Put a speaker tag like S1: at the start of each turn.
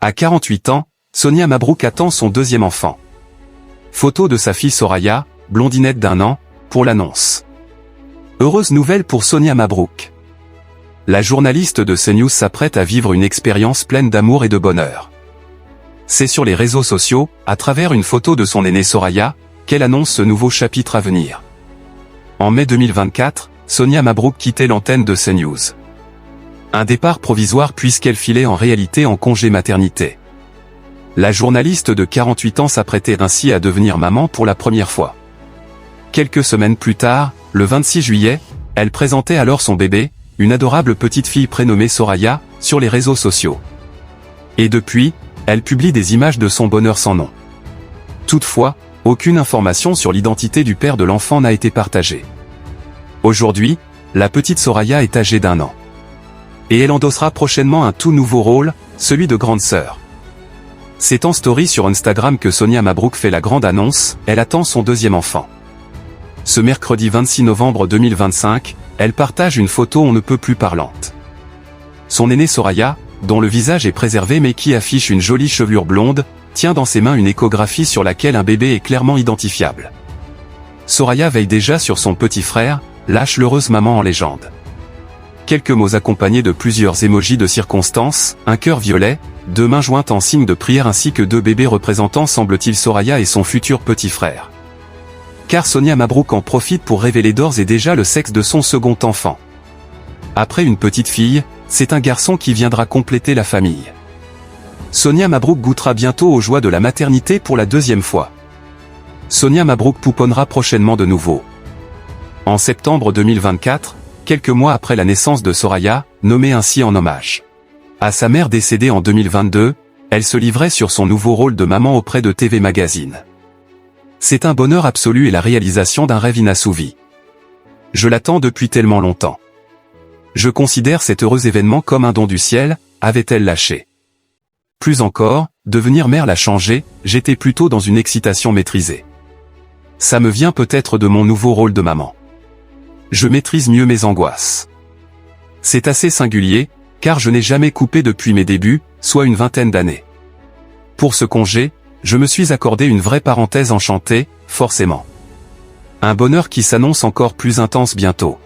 S1: À 48 ans, Sonia Mabrouk attend son deuxième enfant. Photo de sa fille Soraya, blondinette d'1 an, pour l'annonce. Heureuse nouvelle pour Sonia Mabrouk. La journaliste de CNews s'apprête à vivre une expérience pleine d'amour et de bonheur. C'est sur les réseaux sociaux, à travers une photo de son aînée Soraya, qu'elle annonce ce nouveau chapitre à venir. En mai 2024, Sonia Mabrouk quittait l'antenne de CNews. Un départ provisoire puisqu'elle filait en réalité en congé maternité. La journaliste de 48 ans s'apprêtait ainsi à devenir maman pour la première fois. Quelques semaines plus tard, le 26 juillet, elle présentait alors son bébé, une adorable petite fille prénommée Soraya, sur les réseaux sociaux. Et depuis, elle publie des images de son bonheur sans nom. Toutefois, aucune information sur l'identité du père de l'enfant n'a été partagée. Aujourd'hui, la petite Soraya est âgée d'1 an. Et elle endossera prochainement un tout nouveau rôle, celui de grande sœur. C'est en story sur Instagram que Sonia Mabrouk fait la grande annonce, elle attend son deuxième enfant. Ce mercredi 26 novembre 2025, elle partage une photo on ne peut plus parlante. Son aînée Soraya, dont le visage est préservé mais qui affiche une jolie chevelure blonde, tient dans ses mains une échographie sur laquelle un bébé est clairement identifiable. Soraya veille déjà sur son petit frère, lâche l'heureuse maman en légende. Quelques mots accompagnés de plusieurs émojis de circonstance, un cœur violet, 2 mains jointes en signe de prière ainsi que 2 bébés représentant semble-t-il Soraya et son futur petit frère. Car Sonia Mabrouk en profite pour révéler d'ores et déjà le sexe de son second enfant. Après une petite fille, c'est un garçon qui viendra compléter la famille. Sonia Mabrouk goûtera bientôt aux joies de la maternité pour la deuxième fois. Sonia Mabrouk pouponnera prochainement de nouveau. En septembre 2024, quelques mois après la naissance de Soraya, nommée ainsi en hommage à sa mère décédée en 2022, elle se livrait sur son nouveau rôle de maman auprès de TV Magazine. C'est un bonheur absolu et la réalisation d'un rêve inassouvi. Je l'attends depuis tellement longtemps. Je considère cet heureux événement comme un don du ciel, avait-elle lâché. Plus encore, devenir mère l'a changé, j'étais plutôt dans une excitation maîtrisée. Ça me vient peut-être de mon nouveau rôle de maman. Je maîtrise mieux mes angoisses. C'est assez singulier, car je n'ai jamais coupé depuis mes débuts, soit une 20aine d'années. Pour ce congé, je me suis accordé une vraie parenthèse enchantée, forcément. Un bonheur qui s'annonce encore plus intense bientôt.